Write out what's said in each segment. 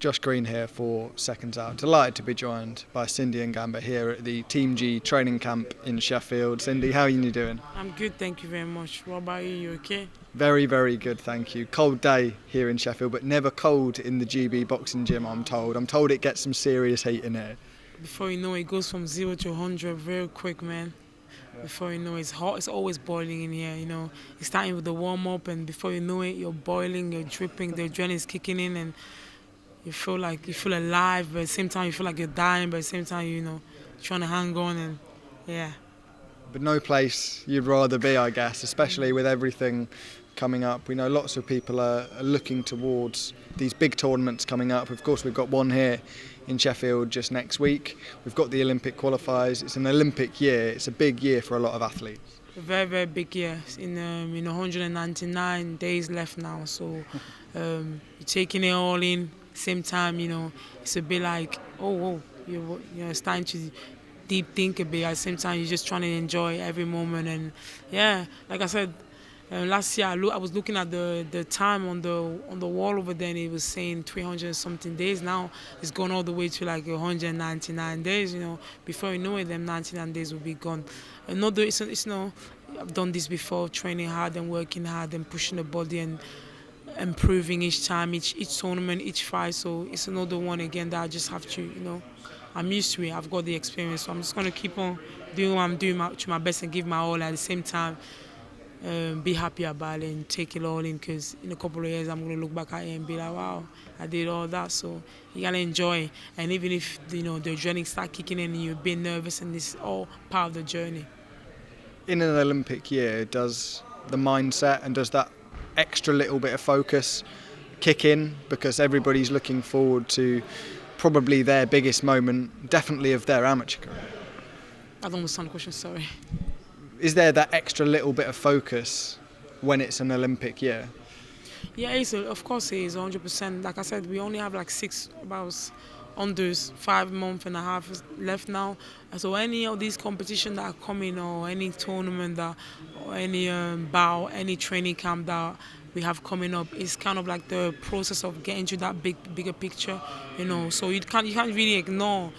Josh Green here for SecondsOut. Delighted to be joined by Cindy and Ngamba here at the Team G training camp in Sheffield. Cindy, how are you doing? I'm good, thank you very much. What about you? You okay? Very, very good, thank you. Cold day here in Sheffield, but never cold in the GB boxing gym, I'm told. I'm told it gets some serious heat in here. Before you know it goes from 0 to 100 very quick, man. Before you know it's hot, it's always boiling in here, It's starting with the warm-up, and before you know it, you're boiling, you're dripping, the adrenaline is kicking in, and you feel alive, but at the same time you feel like you're dying, but at the same time, trying to hang on, and yeah. But no place you'd rather be, I guess, especially with everything coming up. We know lots of people are looking towards these big tournaments coming up. Of course, we've got one here in Sheffield just next week. We've got the Olympic qualifiers. It's an Olympic year. It's a big year for a lot of athletes. A very, very big year. In 199 days left now, so you're taking it all in. Same time, it's a bit like, you're starting to deep think a bit. At the same time, you're just trying to enjoy every moment. And yeah, like I said, last year I was looking at the time on the wall over there, and it was saying 300 something days. Now it's gone all the way to like 199 days. Before you know it, them 99 days will be gone. Another, I've done this before, training hard and working hard and pushing the body and improving each time, each tournament, each fight. So it's another one again that I just have to, I'm used to it. I've got the experience, so I'm just gonna keep on doing what I'm doing to my best and give my all. At the same time, be happy about it and take it all in, because in a couple of years I'm gonna look back at it and be like, wow, I did all that. So you gotta enjoy it. And even if the adrenaline start kicking in and you're being nervous, and this is all part of the journey. In an Olympic year, does the mindset and does that extra little bit of focus kick in, because everybody's looking forward to probably their biggest moment, definitely of their amateur career? I don't understand the question, sorry. Is there that extra little bit of focus when it's an Olympic year? Yeah, of course it is 100%. Like I said, we only have like about unders, 5 months and a half left now. So any of these competitions that are coming, or any tournament or any bout, any training camp that we have coming up, is kind of like the process of getting to that bigger picture, So you can't really ignore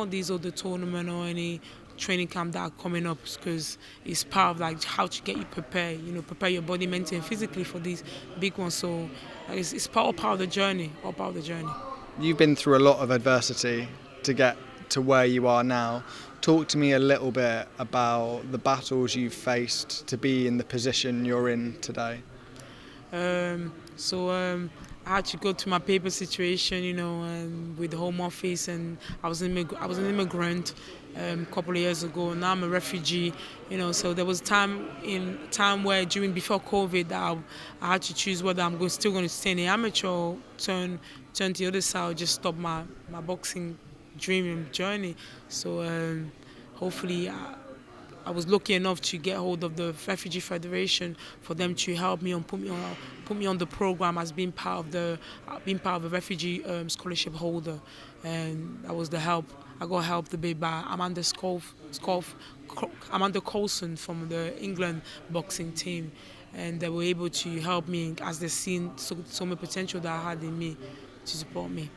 these other tournament or any training camp that are coming up, because it's part of like how to get you prepared, prepare your body mentally and physically for these big ones. So it's part of the journey, all part of the journey. You've been through a lot of adversity to get to where you are now. Talk to me a little bit about the battles you've faced to be in the position you're in today. I had to go through my paper situation, with the Home Office, and I was an immigrant a couple of years ago. Now I'm a refugee, So there was time where before COVID that I had to choose whether I'm still going to stay in the amateur or turn to the other side, just stop my boxing dream and journey. So hopefully. I was lucky enough to get hold of the Refugee Federation for them to help me and put me on the program as being part of the refugee scholarship holder, and that was the help. I got helped a bit by Amanda Coulson from the England boxing team, and they were able to help me as they seen so much potential that I had in me to support me.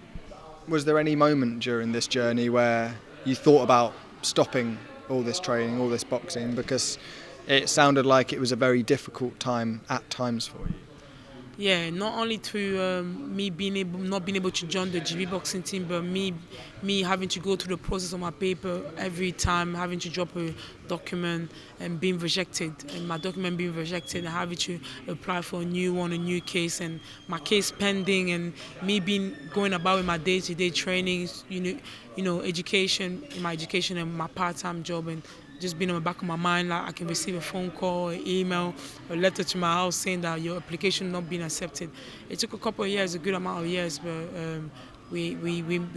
Was there any moment during this journey where you thought about stopping all this training, all this boxing, because it sounded like it was a very difficult time at times for you? Yeah, not only through me not being able to join the GB boxing team, but me having to go through the process of my paper every time, having to drop a document and being rejected, and my document being rejected, and having to apply for a new case, and my case pending, and me going about with my day-to-day trainings, education and my part-time job, and just being on the back of my mind, like I can receive a phone call, an email, a letter to my house saying that your application not being accepted. It took a couple of years, a good amount of years, but we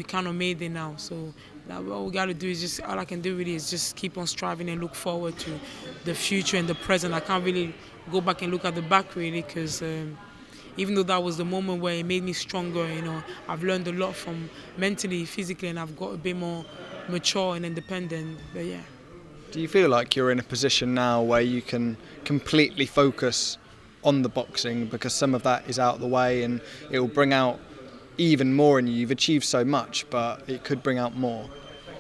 kind of made it now. So all we got to do is all I can do really is just keep on striving and look forward to the future and the present. I can't really go back and look at the back really, because even though that was the moment where it made me stronger, I've learned a lot from mentally, physically, and I've got a bit more mature and independent. But yeah. Do you feel like you're in a position now where you can completely focus on the boxing, because some of that is out of the way and it will bring out even more in you? You've achieved so much, but it could bring out more.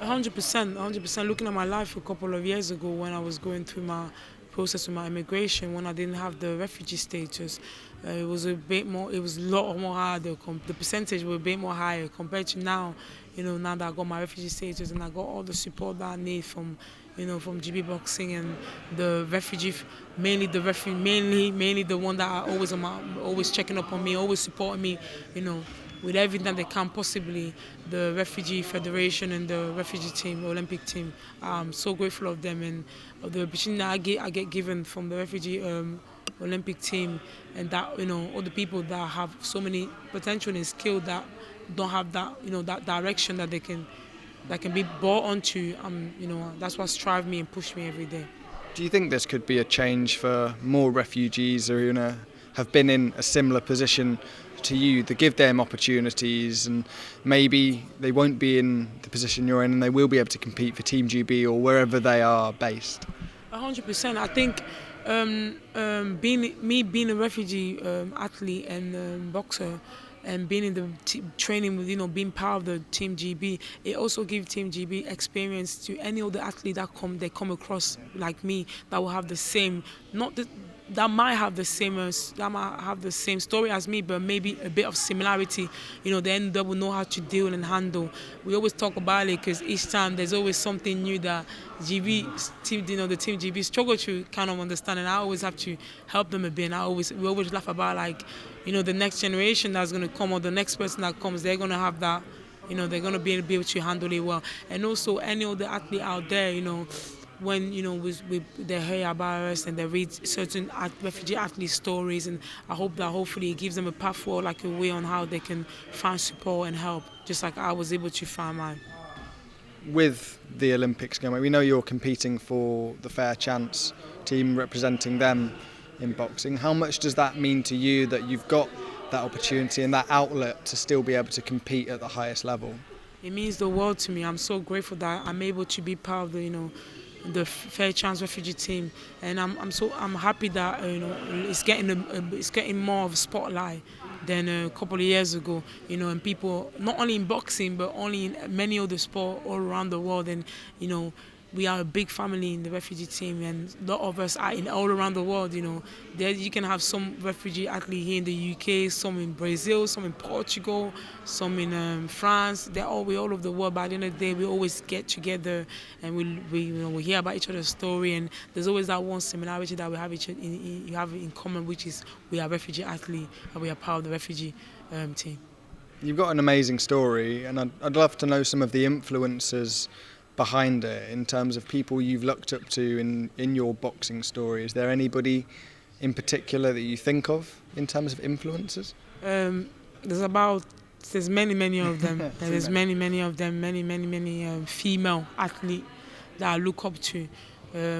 100%, 100%. Looking at my life a couple of years ago when I was going through my process with my immigration, when I didn't have the refugee status, it was a bit more. It was a lot more harder. The percentage was a bit more higher compared to now. Now that I got my refugee status and I got all the support that I need from, from GB boxing and the refugee, mainly the one that are always always checking up on me, always supporting me, you know with everything that they can possibly, the Refugee Federation and the refugee team, Olympic team. I'm so grateful of them and of the opportunity that I get given from the refugee Olympic team, and that all the people that have so many potential and skill that don't have that that direction that can be brought onto. That's what strive me and push me every day. Do you think this could be a change for more refugees who have been in a similar position to you, to give them opportunities, and maybe they won't be in the position you're in and they will be able to compete for Team GB or wherever they are based? 100%. I think being a refugee athlete and boxer, and being in the training with being part of the Team GB, it also gives Team GB experience to any other athlete that come across like me that will have the same, not the, that might have the same story as me, but maybe a bit of similarity. Then they will know how to deal and handle. We always talk about it because each time there's always something new that GB team, the Team GB struggle to kind of understand, and I always have to help them a bit. And we always laugh about the next generation that's going to come, or the next person that comes, they're going to have that. They're going to be able to handle it well. And also any other athlete out there, when they hear about us and they read certain refugee athlete stories, and I hope that hopefully it gives them a path forward, like a way on how they can find support and help, just like I was able to find mine. With the Olympics going, we know you're competing for the Fair Vhance team, representing them in boxing. How much does that mean to you that you've got that opportunity and that outlet to still be able to compete at the highest level? It means the world to me. I'm so grateful that I'm able to be part of the Fair Vhance refugee team, and I'm happy that it's getting more of a spotlight than a couple of years ago. And people not only in boxing but only in many other sports all around the world, and we are a big family in the refugee team, and a lot of us are in all around the world. There you can have some refugee athlete here in the UK, some in Brazil, some in Portugal, some in France. They're all over the world. By the end of the day, we always get together and we hear about each other's story. And there's always that one similarity that we have in common, which is we are refugee athletes and we are part of the refugee team. You've got an amazing story, and I'd love to know some of the influences behind it, in terms of people you've looked up to in your boxing story. Is there anybody in particular that you think of in terms of influences? There's many of them. There's many of them, many female athletes that I look up to.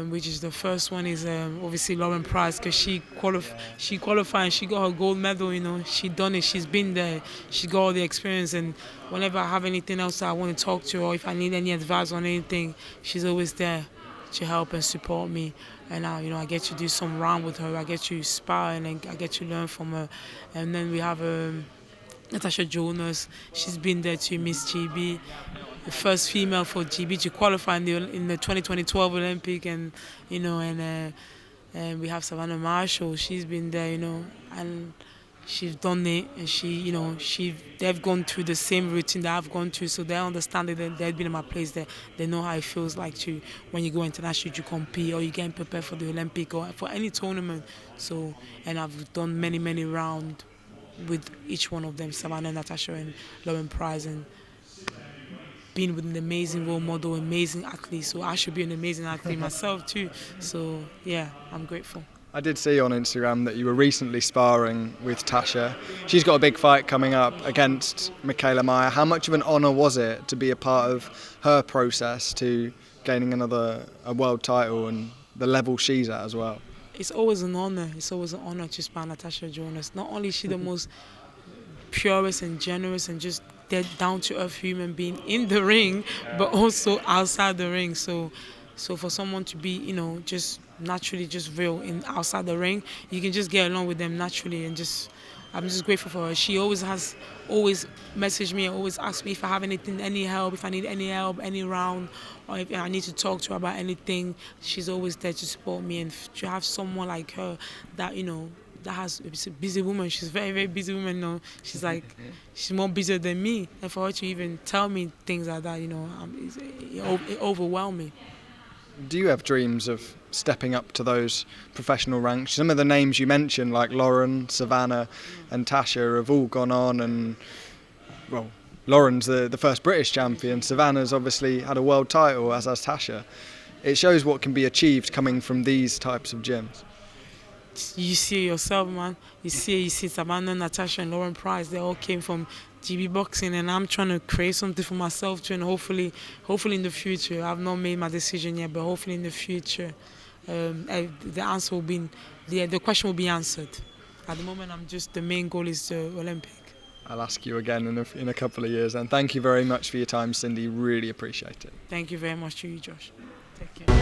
Which is the first one is obviously Lauren Price, because she qualified and she got her gold medal. She done it, she's been there, she got all the experience, and whenever I have anything else I want to talk to her, or if I need any advice on anything, she's always there to help and support me. And I get to do some round with her, I get to spar, and I get to learn from her. And then we have Natasha Jonas. She's been there to Miss GB, the first female for GB to qualify in the 2012 Olympic, and and we have Savannah Marshall. She's been there, and she's done it, and they've gone through the same routine that I've gone through, so they understand it. They've been in my place there. They know how it feels like to when you go international to compete, or you're getting prepared for the Olympic or for any tournament. So, and I've done many rounds with each one of them, Savannah, Natasha, and Lauren Price, and being with an amazing role model, amazing athlete. So I should be an amazing athlete myself too. So yeah, I'm grateful. I did see on Instagram that you were recently sparring with Tasha. She's got a big fight coming up against Michaela Meyer. How much of an honour was it to be a part of her process to gaining a world title and the level she's at as well? It's always an honour. It's always an honour to spar Natasha Jonas. Not only is she the most purest and generous and just dead down-to-earth human being in the ring, but also outside the ring. So for someone to be, just naturally just real in outside the ring. You can just get along with them naturally, and I'm just grateful for her. She always messaged me and always asked me if I have any help, if I need any help, any round, or if I need to talk to her about anything. She's always there to support me, and to have someone like her that, she's a busy woman. She's a very, very busy woman. She's like, she's more busier than me. And for her to even tell me things like that, it overwhelmed me. Do you have dreams of stepping up to those professional ranks? Some of the names you mentioned, like Lauren, Savannah and Tasha, have all gone on, and well, Lauren's the first British champion. Savannah's obviously had a world title, as has Tasha. It shows what can be achieved coming from these types of gyms. You see it yourself, man. You see Savannah, Natasha and Lauren Price. They all came from GB boxing, and I'm trying to create something for myself too, and hopefully in the future. I've not made my decision yet, but hopefully in the future, the answer will be, the question will be answered. At the moment, the main goal is the Olympic. I'll ask you again in a couple of years, and thank you very much for your time, Cindy. Really appreciate it. Thank you very much to you, Josh. Take care.